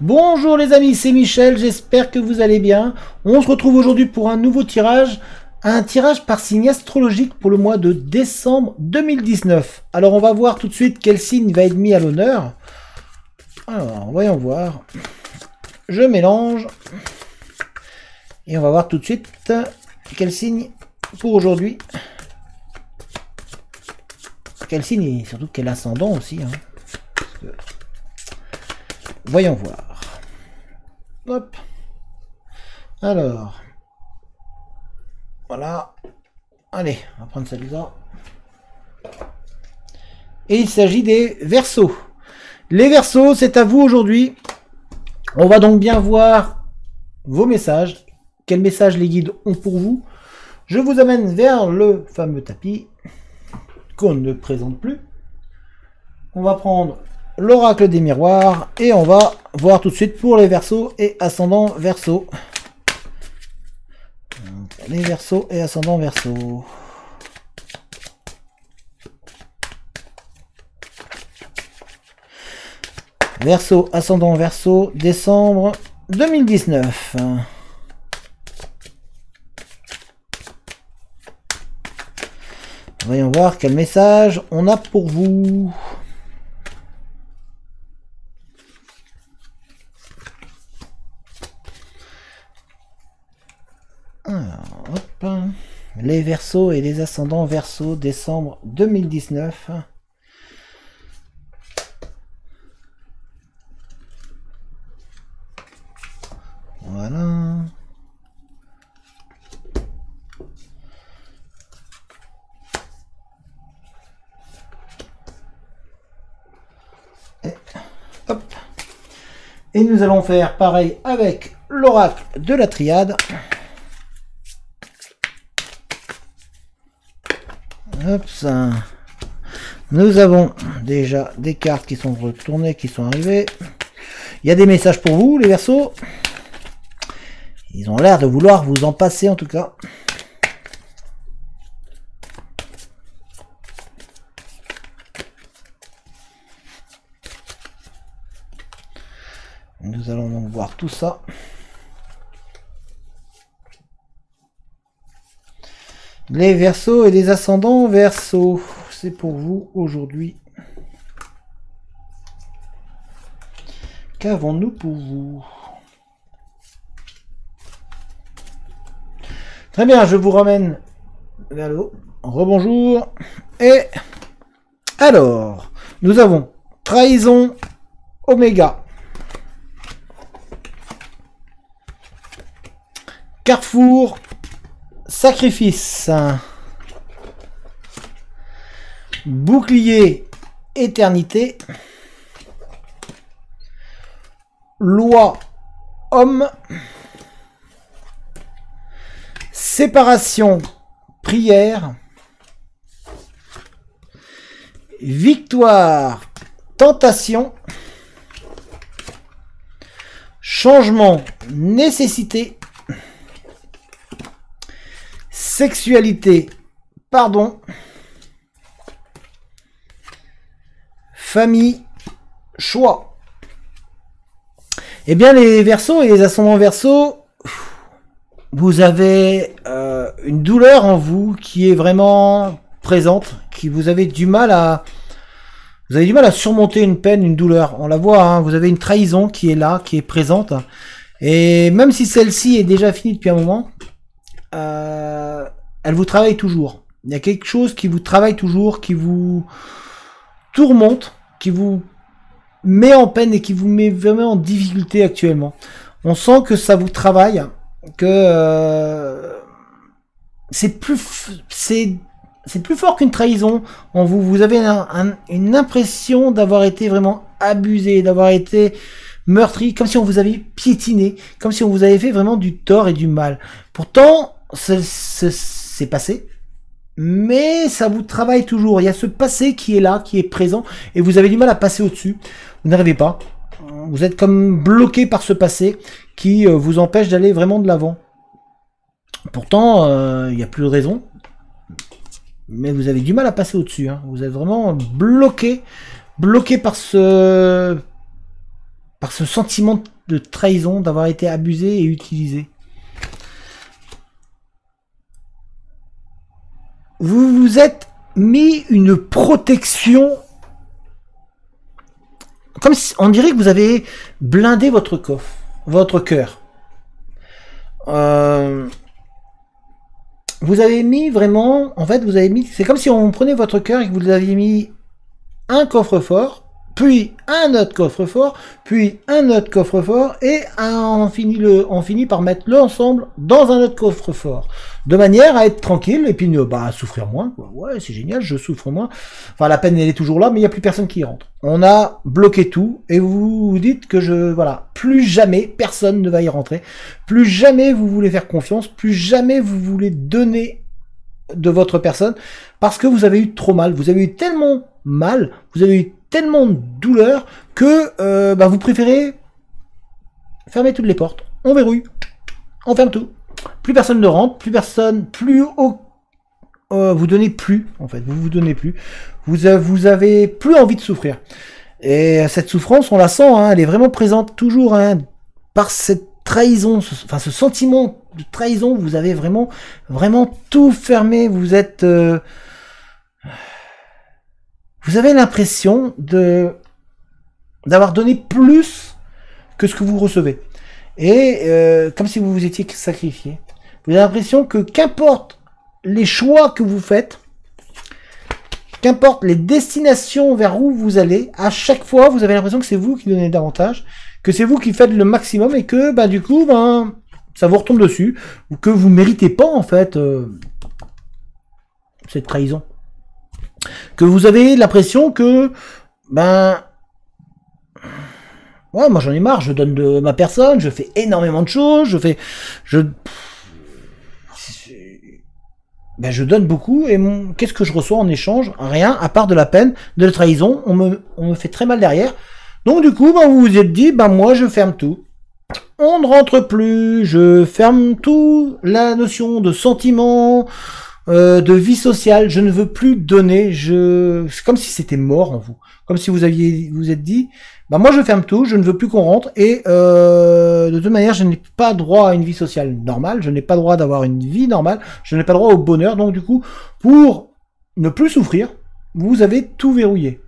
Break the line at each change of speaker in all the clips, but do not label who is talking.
Bonjour les amis, c'est Michel, j'espère que vous allez bien. On se retrouve aujourd'hui pour un nouveau tirage, un tirage par signe astrologique pour le mois de décembre 2019. Alors on va voir tout de suite quel signe va être mis à l'honneur. Alors voyons voir. Je mélange. Et on va voir tout de suite quel signe pour aujourd'hui. Quel signe et surtout quel ascendant aussi. Hein. Voyons voir. Hop. Alors. Voilà. Allez, on va prendre celle-là. Et il s'agit des Verseaux. Les Verseaux, c'est à vous aujourd'hui. On va donc bien voir vos messages. Quels messages les guides ont pour vous. Je vous amène vers le fameux tapis qu'on ne présente plus. On va prendre l'oracle des miroirs et on va voir tout de suite pour les Verseaux et ascendant Verseaux. Les Verseaux et ascendant Verseaux. Verseau, ascendant Verseau, décembre 2019. Voyons voir quel message on a pour vous. Alors, hop. Les Verseaux et les ascendants Verseaux, décembre 2019. Voilà. Et, hop. Et nous allons faire pareil avec l'oracle de la triade. Hop, ça. Nous avons déjà des cartes qui sont retournées, qui sont arrivées. Il y a des messages pour vous, les Verseaux. Ils ont l'air de vouloir vous en passer en tout cas. Nous allons donc voir tout ça. Les Verseaux et les ascendants Verseaux, c'est pour vous aujourd'hui. Qu'avons-nous pour vous? Très bien, je vous ramène vers le haut. Rebonjour. Et alors, nous avons trahison Oméga. Carrefour, sacrifice. Bouclier, éternité. Loi, homme. Séparation, prière. Victoire, tentation. Changement, nécessité. Sexualité, pardon. Famille, choix. Eh bien, les Verseaux et les ascendants Verseaux, vous avez une douleur en vous qui est vraiment présente, qui vous avez du mal à surmonter une peine, une douleur. On la voit, hein, vous avez une trahison qui est là, qui est présente. Et même si celle-ci est déjà finie depuis un moment, elle vous travaille toujours. Il y a quelque chose qui vous travaille toujours, qui vous tourmente, qui vous met en peine et qui vous met vraiment en difficulté actuellement. On sent que ça vous travaille, que c'est plus fort qu'une trahison en vous. Vous avez une impression d'avoir été vraiment abusé, d'avoir été meurtri, comme si on vous avait piétiné, comme si on vous avait fait vraiment du tort et du mal. Pourtant, c'est passé, mais ça vous travaille toujours. Il y a ce passé qui est là, qui est présent, et vous avez du mal à passer au-dessus. Vous n'arrivez pas. Vous êtes comme bloqué par ce passé qui vous empêche d'aller vraiment de l'avant. Pourtant, il n'y a plus de raison. Mais vous avez du mal à passer au-dessus. Hein. Vous êtes vraiment bloqué par par ce sentiment de trahison, d'avoir été abusé et utilisé. Vous vous êtes mis une protection, comme si, on dirait que vous avez blindé votre coffre, votre cœur. Vous avez mis vraiment, en fait, vous avez mis, c'est comme si on prenait votre cœur et que vous aviez mis un coffre-fort, puis un autre coffre-fort, puis un autre coffre-fort, et on finit par mettre l'ensemble dans un autre coffre-fort, de manière à être tranquille et puis à souffrir moins, quoi. Ouais, c'est génial, je souffre moins. Enfin, la peine elle est toujours là, mais il n'y a plus personne qui y rentre. On a bloqué tout et vous vous dites que voilà, plus jamais personne ne va y rentrer, plus jamais vous voulez faire confiance, plus jamais vous voulez donner de votre personne, parce que vous avez eu trop mal, vous avez eu tellement mal, vous avez eu tellement de douleur que vous préférez fermer toutes les portes, on verrouille, on ferme tout, plus personne ne rentre, vous donnez plus, en fait, vous donnez plus, vous avez plus envie de souffrir. Et cette souffrance, on la sent, hein, elle est vraiment présente toujours, hein, par cette trahison, ce sentiment de trahison. Vous avez vraiment tout fermé, vous êtes vous avez l'impression d'avoir donné plus que ce que vous recevez. Et comme si vous vous étiez sacrifié. Vous avez l'impression que qu'importe les choix que vous faites, qu'importe les destinations vers où vous allez, à chaque fois, vous avez l'impression que c'est vous qui donnez davantage, que c'est vous qui faites le maximum et que du coup, ça vous retombe dessus, ou que vous méritez pas en fait cette trahison. Que vous avez l'impression que ouais, moi j'en ai marre, je donne de ma personne, je fais énormément de choses, je donne beaucoup et qu'est-ce que je reçois en échange? Rien, à part de la peine, de la trahison. On me fait très mal derrière. Donc du coup, vous vous êtes dit, moi je ferme tout. On ne rentre plus, je ferme tout, la notion de sentiment, de vie sociale, je ne veux plus donner, c'est comme si c'était mort en vous. Comme si vous êtes dit, moi je ferme tout, je ne veux plus qu'on rentre, et de toute manière je n'ai pas droit à une vie sociale normale, je n'ai pas droit d'avoir une vie normale, je n'ai pas droit au bonheur, donc du coup, pour ne plus souffrir, vous avez tout verrouillé.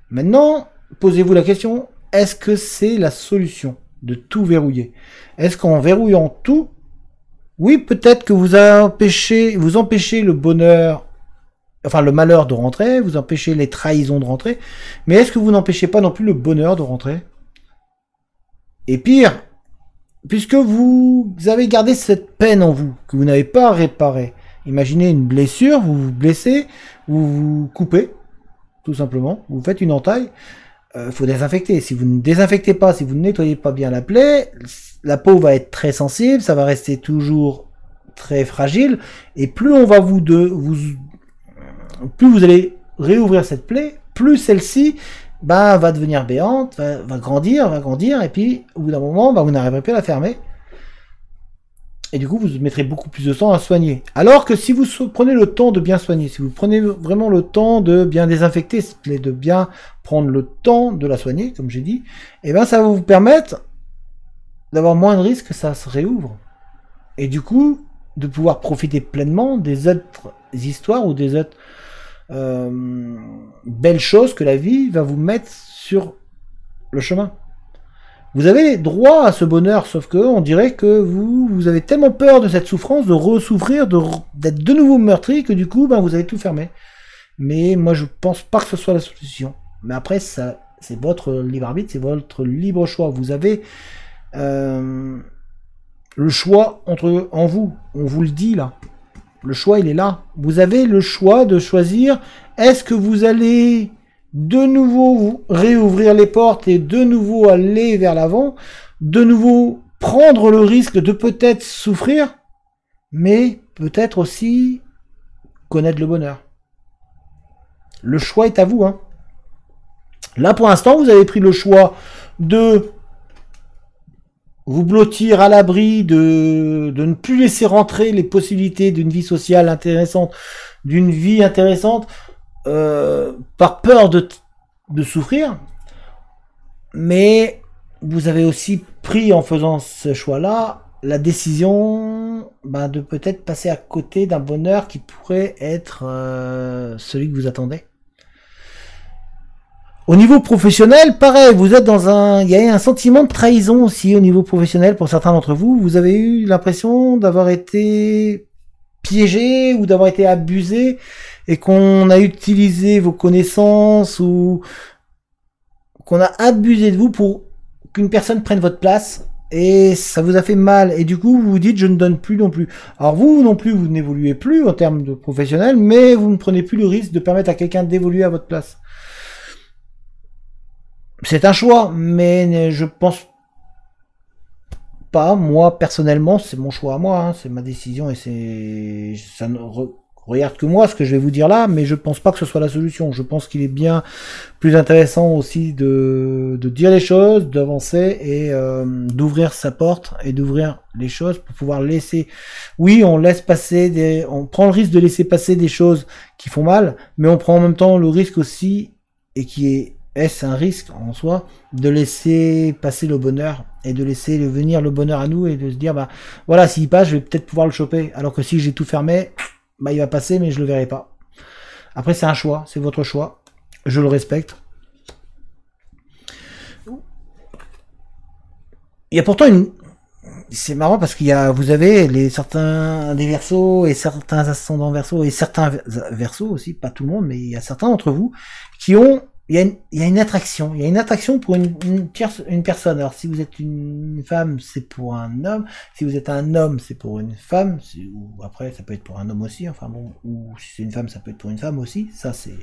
Maintenant, posez-vous la question, est-ce que c'est la solution de tout verrouiller? Est-ce qu'en verrouillant tout, oui, peut-être que vous empêchez le bonheur, enfin le malheur de rentrer, vous empêchez les trahisons de rentrer, mais est-ce que vous n'empêchez pas non plus le bonheur de rentrer? Et pire, puisque vous avez gardé cette peine en vous, que vous n'avez pas réparée, imaginez une blessure, vous vous blessez, vous vous coupez, tout simplement, vous faites une entaille, faut désinfecter. Si vous ne désinfectez pas, si vous ne nettoyez pas bien la plaie, la peau va être très sensible, ça va rester toujours très fragile, et plus on va plus vous allez réouvrir cette plaie, plus celle-ci va devenir béante, va grandir, et puis au bout d'un moment, vous n'arriverez plus à la fermer. Et du coup, vous mettrez beaucoup plus de temps à soigner. Alors que si vous prenez le temps de bien soigner, si vous prenez vraiment le temps de bien désinfecter, de bien prendre le temps de la soigner, comme j'ai dit, ça va vous permettre d'avoir moins de risques que ça se réouvre. Et du coup, de pouvoir profiter pleinement des autres histoires ou des autres belles choses que la vie va vous mettre sur le chemin. Vous avez droit à ce bonheur, sauf que on dirait que vous avez tellement peur de cette souffrance, de ressouffrir, d'être de nouveau meurtri, que du coup, vous avez tout fermé. Mais moi, je pense pas que ce soit la solution. Mais après, ça, c'est votre libre arbitre, c'est votre libre choix. Vous avez le choix en vous. On vous le dit là. Le choix, il est là. Vous avez le choix de choisir. Est-ce que vous allez de nouveau réouvrir les portes et de nouveau aller vers l'avant, de nouveau prendre le risque de peut-être souffrir, mais peut-être aussi connaître le bonheur. Le choix est à vous, hein. Là, pour l'instant, vous avez pris le choix de vous blottir à l'abri, de ne plus laisser rentrer les possibilités d'une vie sociale intéressante, d'une vie intéressante, par peur de souffrir. Mais vous avez aussi pris en faisant ce choix-là la décision de peut-être passer à côté d'un bonheur qui pourrait être celui que vous attendez. Au niveau professionnel, pareil, vous êtes il y a un sentiment de trahison aussi au niveau professionnel pour certains d'entre vous. Vous avez eu l'impression d'avoir été piégé ou d'avoir été abusé et qu'on a utilisé vos connaissances ou qu'on a abusé de vous pour qu'une personne prenne votre place et ça vous a fait mal et du coup vous vous dites je ne donne plus non plus. Alors vous non plus vous n'évoluez plus en termes de professionnel mais vous ne prenez plus le risque de permettre à quelqu'un d'évoluer à votre place. C'est un choix mais je pense pas, moi personnellement c'est mon choix à moi, hein, c'est ma décision et ça ne regarde que moi ce que je vais vous dire là, mais je pense pas que ce soit la solution. Je pense qu'il est bien plus intéressant aussi de dire les choses, d'avancer et d'ouvrir sa porte et d'ouvrir les choses pour pouvoir laisser. Oui, on laisse passer on prend le risque de laisser passer des choses qui font mal, mais on prend en même temps le risque aussi et est-ce un risque en soi de laisser passer le bonheur et de laisser venir le bonheur à nous et de se dire voilà, s'il passe je vais peut-être pouvoir le choper alors que si j'ai tout fermé il va passer mais je le verrai pas. Après c'est un choix, c'est votre choix, je le respecte. Il y a pourtant c'est marrant parce vous avez certains des Verseaux et certains ascendants Verseaux et certains Verseaux aussi, pas tout le monde mais il y a certains d'entre vous qui ont il y a une attraction. Il y a une attraction pour une personne. Alors, si vous êtes une femme, c'est pour un homme. Si vous êtes un homme, c'est pour une femme. Ou après, ça peut être pour un homme aussi. Enfin bon, ou si c'est une femme, ça peut être pour une femme aussi. Ça, c'est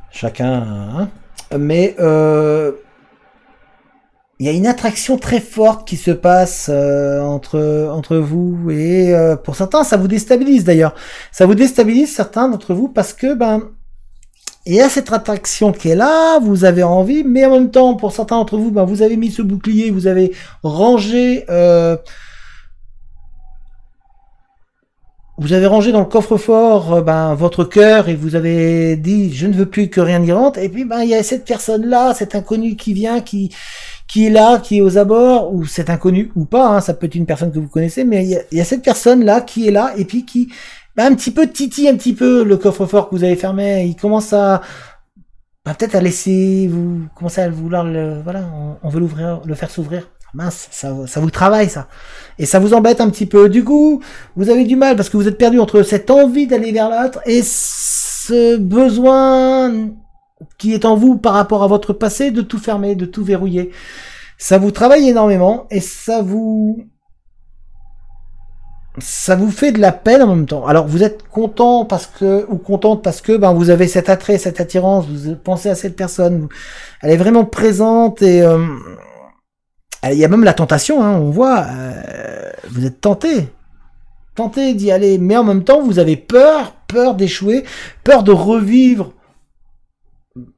chacun. Hein. Mais il y a une attraction très forte qui se passe entre vous. Et pour certains, ça vous déstabilise d'ailleurs. Ça vous déstabilise certains d'entre vous parce que il y a cette attraction qui est là, vous avez envie, mais en même temps, pour certains d'entre vous, vous avez mis ce bouclier, vous avez rangé, dans le coffre-fort votre cœur et vous avez dit je ne veux plus que rien n'y rentre. Et puis il y a cette personne-là, cet inconnu qui vient, qui est là, qui est aux abords, ou cet inconnu ou pas, hein, ça peut être une personne que vous connaissez, mais il y a cette personne-là qui est là et puis qui un petit peu titille un petit peu le coffre-fort que vous avez fermé. Il commence à peut-être à laisser vous commencer à vouloir on veut l'ouvrir, le faire s'ouvrir. Mince, ça vous travaille ça et ça vous embête un petit peu. Du coup, vous avez du mal parce que vous êtes perdu entre cette envie d'aller vers l'autre et ce besoin qui est en vous par rapport à votre passé de tout fermer, de tout verrouiller. Ça vous travaille énormément et ça vous fait de la peine en même temps. Alors vous êtes content contente parce que vous avez cet attrait, cette attirance, vous pensez à cette personne, elle est vraiment présente et il y a même la tentation, hein, on voit, vous êtes tenté d'y aller, mais en même temps vous avez peur d'échouer, peur de revivre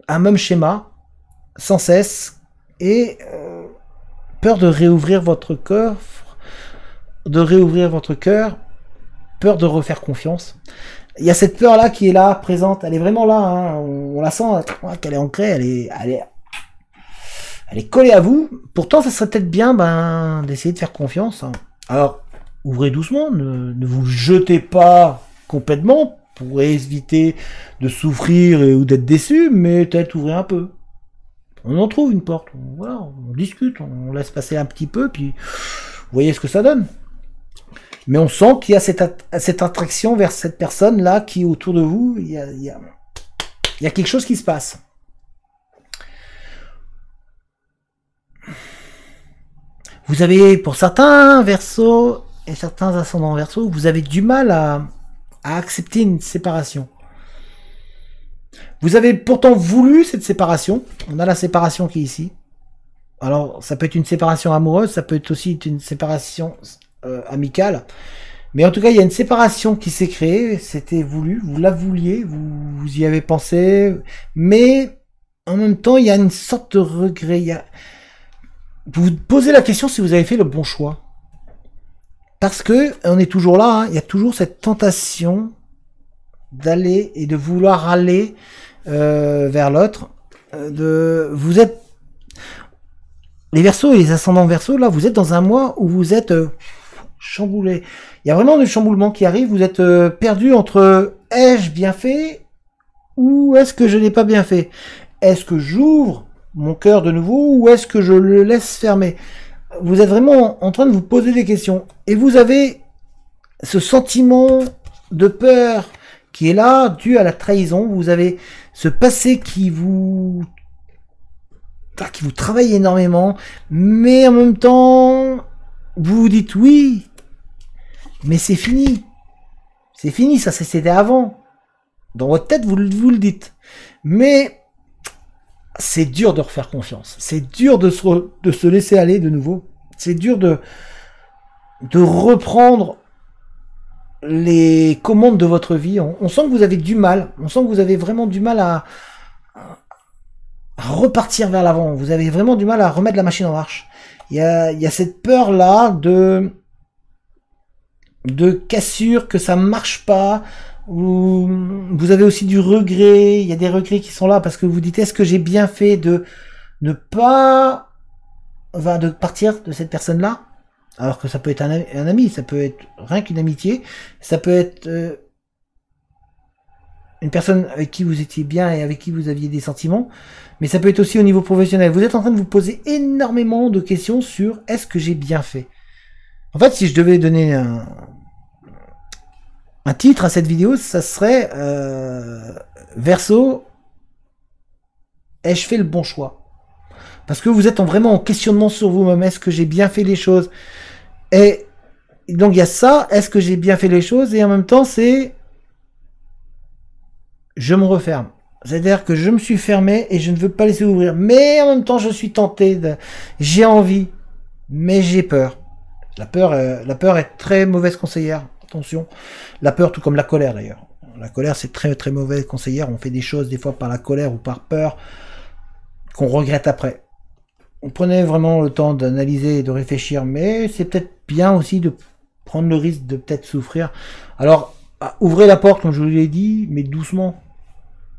un même schéma sans cesse et peur de réouvrir votre cœur, peur de refaire confiance. Il y a cette peur-là qui est là, présente, elle est vraiment là, hein. On la sent, qu'elle est ancrée, elle est collée à vous. Pourtant, ça serait peut-être bien d'essayer de faire confiance. Hein. Alors, ouvrez doucement, ne vous jetez pas complètement pour éviter de souffrir ou d'être déçu, mais peut-être ouvrez un peu. On en trouve une porte, on discute, on laisse passer un petit peu, puis vous voyez ce que ça donne. Mais on sent qu'il y a cette attraction vers cette personne-là qui est autour de vous. Il y a quelque chose qui se passe. Vous avez, pour certains Verseaux et certains ascendants Verseaux, vous avez du mal à accepter une séparation. Vous avez pourtant voulu cette séparation. On a la séparation qui est ici. Alors, ça peut être une séparation amoureuse, ça peut être aussi une séparation amicale. Mais en tout cas, il y a une séparation qui s'est créée, c'était voulu, vous la vouliez, vous y avez pensé, mais en même temps, il y a une sorte de regret. Vous vous posez la question si vous avez fait le bon choix. Parce que on est toujours là, hein, il y a toujours cette tentation d'aller et de vouloir aller vers l'autre. les Verseaux et les ascendants Verseaux, là, vous êtes dans un mois où vous êtes chamboulé. Il y a vraiment du chamboulement qui arrive. Vous êtes perdu entre ai-je bien fait ou est-ce que je n'ai pas bien fait? Est-ce que j'ouvre mon cœur de nouveau ou est-ce que je le laisse fermer? Vous êtes vraiment en train de vous poser des questions. Et vous avez ce sentiment de peur qui est là, dû à la trahison. Vous avez ce passé qui vous travaille énormément, mais en même temps, vous vous dites oui, mais c'est fini. C'est fini, ça c'était avant. Dans votre tête, vous le dites. Mais c'est dur de refaire confiance. C'est dur de se laisser aller de nouveau. C'est dur de reprendre les commandes de votre vie. On sent que vous avez du mal. On sent que vous avez vraiment du mal à repartir vers l'avant. Vous avez vraiment du mal à remettre la machine en marche. Il y a cette peur-là de cassure, que ça marche pas. Vous avez aussi du regret. Il y a des regrets qui sont là parce que vous dites, est-ce que j'ai bien fait de ne pas... Enfin, de partir de cette personne-là? Alors que ça peut être un ami, ça peut être rien qu'une amitié, ça peut être une personne avec qui vous étiez bien et avec qui vous aviez des sentiments, mais ça peut être aussi au niveau professionnel. Vous êtes en train de vous poser énormément de questions sur est-ce que j'ai bien fait? En fait, si je devais donner un titre à cette vidéo, ça serait Verseau, ai-je fait le bon choix? Parce que vous êtes vraiment en questionnement sur vous-même. Est-ce que j'ai bien fait les choses? Et donc il y a ça, est-ce que j'ai bien fait les choses? Et en même temps, c'est... Je me referme. C'est-à-dire que je me suis fermé et je ne veux pas laisser ouvrir. Mais en même temps, je suis tenté. J'ai envie, mais j'ai peur. La peur est très mauvaise conseillère. Attention. La peur, tout comme la colère d'ailleurs. La colère, c'est très très mauvaise conseillère. On fait des choses des fois par la colère ou par peur qu'on regrette après. Prenez vraiment le temps d'analyser et de réfléchir, mais c'est peut-être bien aussi de prendre le risque de peut-être souffrir. Alors, ouvrez la porte, comme je vous l'ai dit, mais doucement.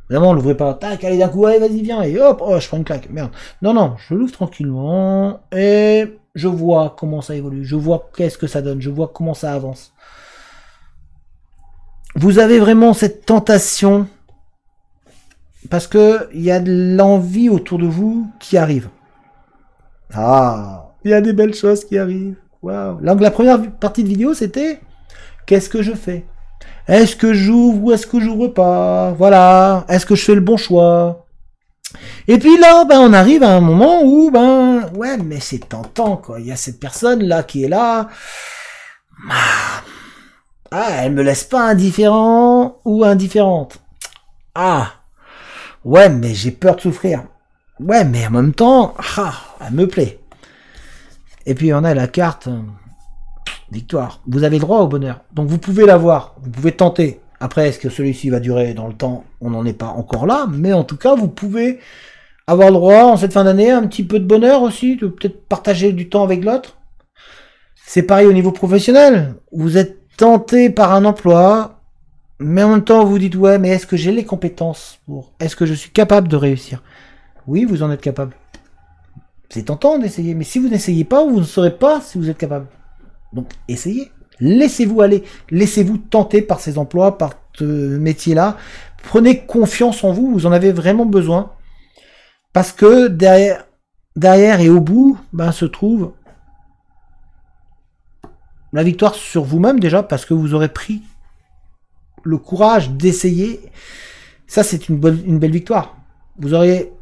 Vraiment, l'ouvrez pas, tac, allez d'un coup, allez, vas-y, viens, et hop, oh, je prends une claque, merde. Non, non, je l'ouvre tranquillement, et je vois comment ça évolue, je vois qu'est-ce que ça donne, je vois comment ça avance. Vous avez vraiment cette tentation, parce que il y a de l'envie autour de vous qui arrive. Ah, il y a des belles choses qui arrivent. Waouh. Donc la première partie de vidéo, c'était qu'est-ce que je fais? Est-ce que j'ouvre ou est-ce que j'ouvre pas? Voilà. Est-ce que je fais le bon choix? Et puis là, ben on arrive à un moment où ben ouais, mais c'est tentant quoi. Il y a cette personne là qui est là. Ah, elle me laisse pas indifférent ou indifférente. Ah, ouais, mais j'ai peur de souffrir. Ouais, mais en même temps, elle me plaît. Et puis on a la carte victoire. Vous avez le droit au bonheur. Donc vous pouvez l'avoir. Vous pouvez tenter. Après, est-ce que celui-ci va durer dans le temps? On n'en est pas encore là. Mais en tout cas, vous pouvez avoir le droit en cette fin d'année un petit peu de bonheur aussi. De peut-être partager du temps avec l'autre. C'est pareil au niveau professionnel. Vous êtes tenté par un emploi. Mais en même temps, vous dites ouais, mais est-ce que j'ai les compétences pour? Est-ce que je suis capable de réussir? Oui, vous en êtes capable. C'est tentant d'essayer, mais si vous n'essayez pas, vous ne saurez pas si vous êtes capable. Donc, essayez. Laissez-vous aller. Laissez-vous tenter par ces emplois, par ce métier-là. Prenez confiance en vous. Vous en avez vraiment besoin. Parce que derrière et au bout, ben, se trouve la victoire sur vous-même déjà, parce que vous aurez pris le courage d'essayer. Ça, c'est une belle victoire. Vous aurez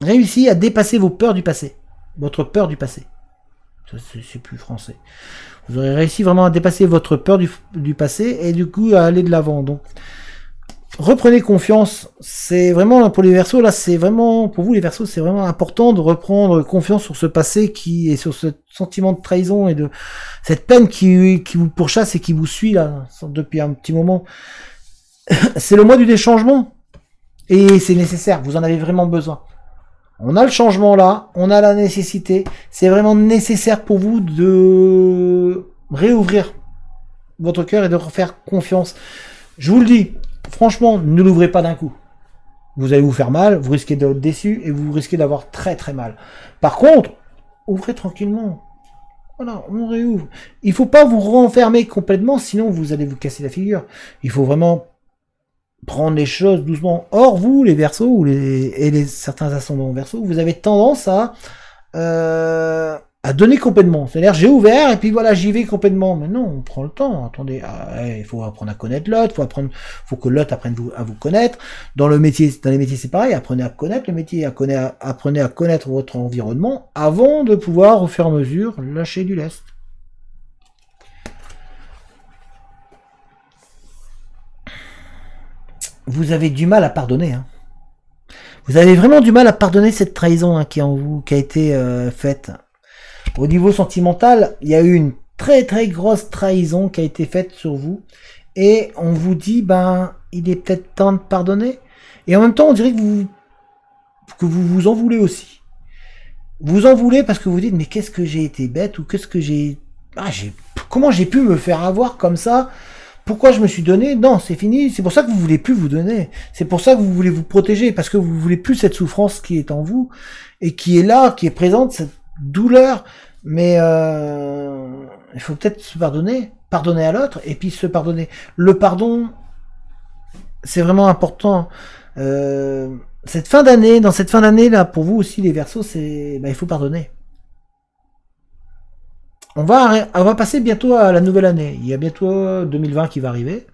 réussi à dépasser vos peurs du passé. Votre peur du passé. C'est plus français. Vous aurez réussi vraiment à dépasser votre peur du passé et du coup à aller de l'avant. Donc, reprenez confiance. C'est vraiment, pour les Verseaux, là, c'est vraiment, pour vous les Verseaux, c'est vraiment important de reprendre confiance sur ce passé qui est sur ce sentiment de trahison et de cette peine qui vous pourchasse et qui vous suit là, depuis un petit moment. C'est le mois du déchangement. Et c'est nécessaire, vous en avez vraiment besoin. On a le changement là, on a la nécessité. C'est vraiment nécessaire pour vous de réouvrir votre cœur et de refaire confiance. Je vous le dis, franchement, ne l'ouvrez pas d'un coup. vous allez vous faire mal, vous risquez d'être déçu et vous risquez d'avoir très très mal. Par contre, ouvrez tranquillement. Voilà, on réouvre. Il faut pas vous renfermer complètement, sinon vous allez vous casser la figure. Il faut vraiment prendre les choses doucement. Or, vous, les Verseaux, ou certains ascendants Verseaux, vous avez tendance à donner complètement. C'est-à-dire, j'ai ouvert, et puis voilà, j'y vais complètement. Mais non, on prend le temps. Attendez, il faut apprendre à connaître l'autre, faut que l'autre apprenne à vous connaître. Dans les métiers, c'est pareil, apprenez à connaître le métier, apprenez à connaître votre environnement, avant de pouvoir, au fur et à mesure, lâcher du lest. Vous avez du mal à pardonner. Hein. Vous avez vraiment du mal à pardonner cette trahison hein, qui est en vous, qui a été faite. Au niveau sentimental, il y a eu une très très grosse trahison qui a été faite sur vous. Et on vous dit, ben, il est peut-être temps de pardonner. Et en même temps, on dirait que vous en voulez aussi. Vous en voulez parce que vous dites, mais qu'est-ce que j'ai été bête ou qu'est-ce que j'ai... comment j'ai pu me faire avoir comme ça? Pourquoi je me suis donné? Non, c'est fini. C'est pour ça que vous voulez plus vous donner. C'est pour ça que vous voulez vous protéger, parce que vous voulez plus cette souffrance qui est en vous et qui est là, qui est présente, cette douleur. Mais il faut peut-être se pardonner à l'autre et puis se pardonner. Le pardon, c'est vraiment important. Cette fin d'année, dans cette fin d'année là, pour vous aussi les Verseaux, c'est, il faut pardonner. On va passer bientôt à la nouvelle année. Il y a bientôt 2020 qui va arriver.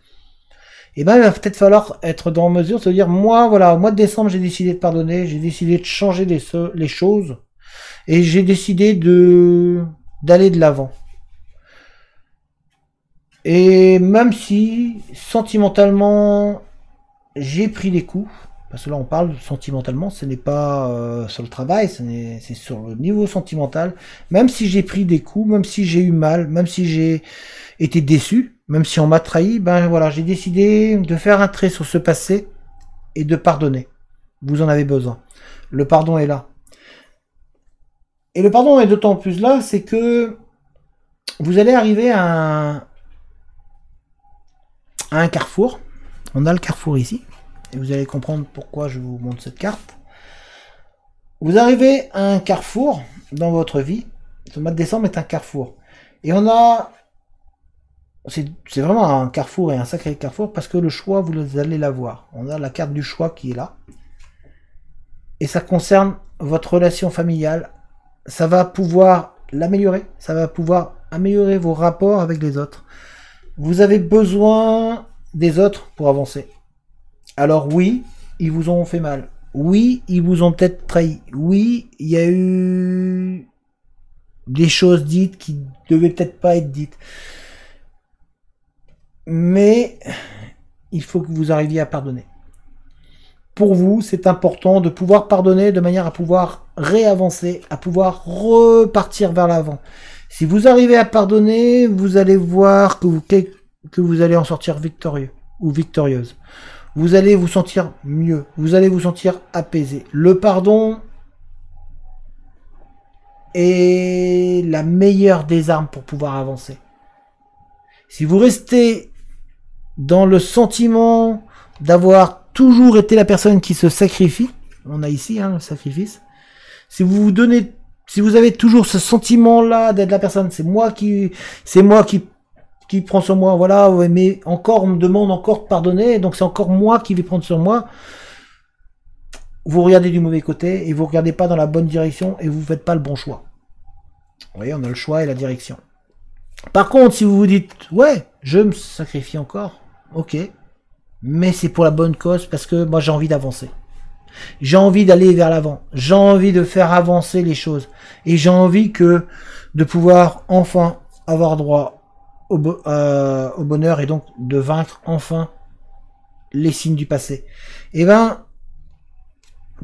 Et ben, il va peut-être falloir être dans mesure de se dire, moi, voilà, au mois de décembre, j'ai décidé de pardonner, j'ai décidé de changer les choses, et j'ai décidé d'aller de l'avant. Et même si, sentimentalement, j'ai pris des coups, parce que là on parle sentimentalement, ce n'est pas sur le travail, c'est sur le niveau sentimental. Même si j'ai pris des coups, même si j'ai eu mal, même si j'ai été déçu, même si on m'a trahi, ben voilà, j'ai décidé de faire un trait sur ce passé et de pardonner. Vous en avez besoin. Le pardon est là. Et le pardon est d'autant plus là, c'est que vous allez arriver à un carrefour. On a le carrefour ici. Et vous allez comprendre pourquoi je vous montre cette carte. Vous arrivez à un carrefour dans votre vie. Ce mois de décembre est un carrefour. Et on a... C'est vraiment un carrefour et un sacré carrefour parce que le choix, vous allez l'avoir. On a la carte du choix qui est là. Et ça concerne votre relation familiale. Ça va pouvoir l'améliorer. Ça va pouvoir améliorer vos rapports avec les autres. Vous avez besoin des autres pour avancer. Alors oui, ils vous ont fait mal. Oui, ils vous ont peut-être trahi. Oui, il y a eu des choses dites qui devaient peut-être pas être dites. Mais il faut que vous arriviez à pardonner. Pour vous, c'est important de pouvoir pardonner de manière à pouvoir réavancer, à pouvoir repartir vers l'avant. Si vous arrivez à pardonner, vous allez voir que vous allez en sortir victorieux ou victorieuse. Vous allez vous sentir mieux, vous allez vous sentir apaisé. Le pardon est la meilleure des armes pour pouvoir avancer. Si vous restez dans le sentiment d'avoir toujours été la personne qui se sacrifie, on a ici le sacrifice, si vous avez toujours ce sentiment-là d'être la personne, c'est moi qui prend sur moi, voilà, mais encore, on me demande encore de pardonner, donc c'est encore moi qui vais prendre sur moi. Vous regardez du mauvais côté, et vous regardez pas dans la bonne direction, et vous faites pas le bon choix. Vous voyez, on a le choix et la direction. Par contre, si vous vous dites, ouais, je me sacrifie encore, ok, mais c'est pour la bonne cause, parce que moi j'ai envie d'avancer. J'ai envie d'aller vers l'avant, j'ai envie de faire avancer les choses, et j'ai envie de pouvoir enfin avoir droit au bonheur et donc de vaincre enfin les signes du passé. Et ben,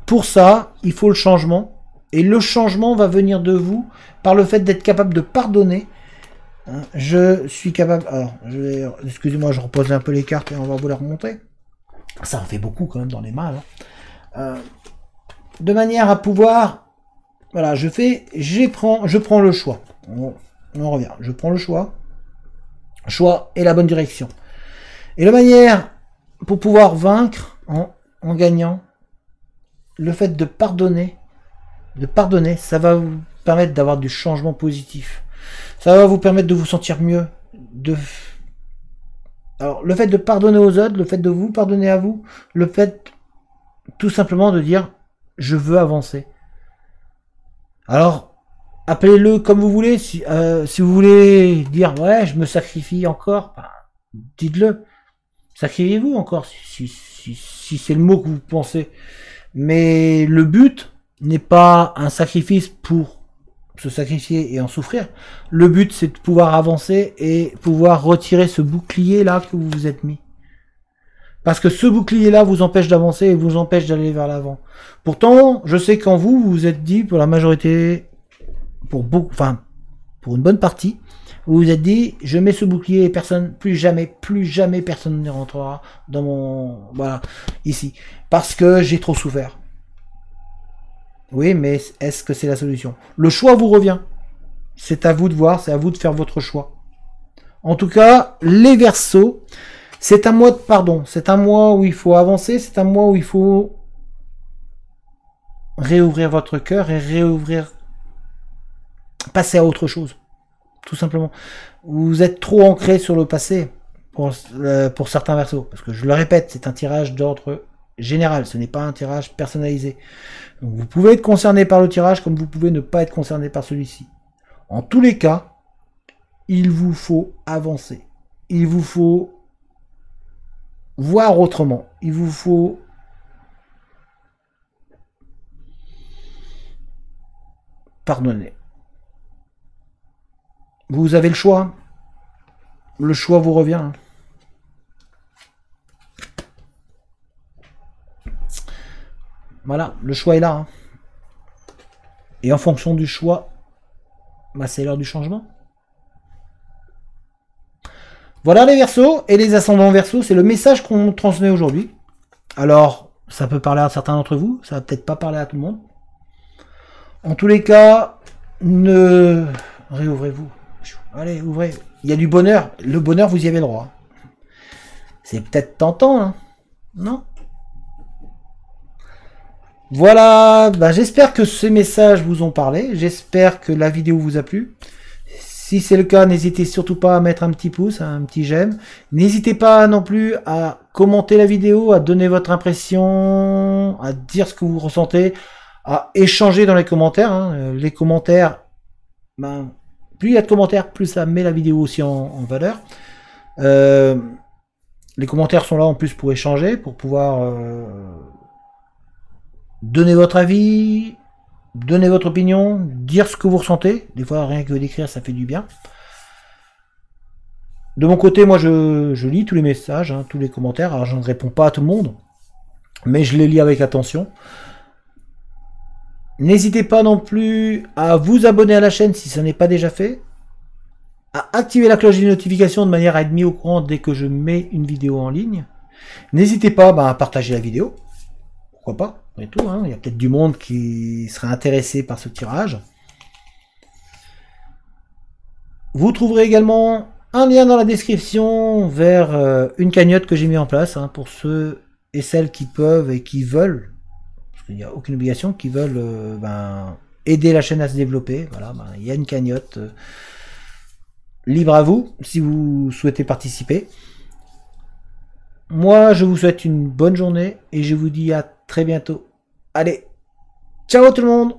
pour ça, il faut le changement. Et le changement va venir de vous par le fait d'être capable de pardonner. Je suis capable... Alors, excusez-moi, je repose un peu les cartes et on va vous les remonter. Ça en fait beaucoup quand même dans les mains. De manière à pouvoir... Voilà, je prends le choix. On revient. Je prends le choix. Choix et la bonne direction. Et la manière pour pouvoir vaincre en gagnant, le fait de pardonner, ça va vous permettre d'avoir du changement positif. Ça va vous permettre de vous sentir mieux. Alors, le fait de pardonner aux autres, le fait de vous pardonner à vous, le fait tout simplement de dire je veux avancer. Alors, appelez-le comme vous voulez. Si vous voulez dire ouais, je me sacrifie encore, bah, dites-le. Sacrifiez-vous encore si c'est le mot que vous pensez. Mais le but n'est pas un sacrifice pour se sacrifier et en souffrir. Le but, c'est de pouvoir avancer et pouvoir retirer ce bouclier là que vous vous êtes mis. Parce que ce bouclier là vous empêche d'avancer et vous empêche d'aller vers l'avant. Pourtant, je sais qu'en vous, vous vous êtes dit, pour la majorité, pour une bonne partie, vous vous êtes dit, je mets ce bouclier et personne, plus jamais personne ne rentrera dans mon, voilà, ici. Parce que j'ai trop souffert. Oui, mais est-ce que c'est la solution? Le choix vous revient. C'est à vous de voir, c'est à vous de faire votre choix. En tout cas, les Verseaux, c'est un mois de pardon. C'est un mois où il faut avancer, c'est un mois où il faut réouvrir votre cœur et passer à autre chose. Tout simplement. Vous êtes trop ancré sur le passé pour certains Verseaux. Parce que je le répète, c'est un tirage d'ordre général, ce n'est pas un tirage personnalisé. Donc vous pouvez être concerné par le tirage comme vous pouvez ne pas être concerné par celui-ci. En tous les cas, il vous faut avancer. Il vous faut voir autrement. Il vous faut pardonner. Vous avez le choix. Le choix vous revient. Voilà, le choix est là. Hein. Et en fonction du choix, bah, c'est l'heure du changement. Voilà les Verseaux et les ascendants Verseaux, c'est le message qu'on transmet aujourd'hui. Alors, ça peut parler à certains d'entre vous, ça va peut-être pas parler à tout le monde. En tous les cas, réouvrez-vous. Allez, ouvrez. Il y a du bonheur. Le bonheur, vous y avez le droit. C'est peut-être tentant, hein? Non? Voilà, bah, j'espère que ces messages vous ont parlé. J'espère que la vidéo vous a plu. Si c'est le cas, n'hésitez surtout pas à mettre un petit pouce, un petit j'aime. N'hésitez pas non plus à commenter la vidéo, à donner votre impression, à dire ce que vous ressentez, à échanger dans les commentaires. Hein. Les commentaires, ben, plus il y a de commentaires, plus ça met la vidéo aussi en valeur. Les commentaires sont là en plus pour échanger, pour pouvoir donner votre avis, donner votre opinion, dire ce que vous ressentez. Des fois, rien que d'écrire, ça fait du bien. De mon côté, moi, je lis tous les messages, hein, tous les commentaires. Alors, je ne réponds pas à tout le monde, mais je les lis avec attention. N'hésitez pas non plus à vous abonner à la chaîne si ce n'est pas déjà fait, à activer la cloche de notification de manière à être mis au courant dès que je mets une vidéo en ligne. N'hésitez pas à partager la vidéo. Pourquoi pas, après tout, hein. Il y a peut-être du monde qui serait intéressé par ce tirage. Vous trouverez également un lien dans la description vers une cagnotte que j'ai mis en place, hein, pour ceux et celles qui peuvent et qui veulent, parce qu'il n'y a aucune obligation, qui veulent aider la chaîne à se développer. Voilà, il y a une cagnotte. Libre à vous, si vous souhaitez participer. Moi, je vous souhaite une bonne journée et je vous dis à très bientôt. Allez, ciao tout le monde!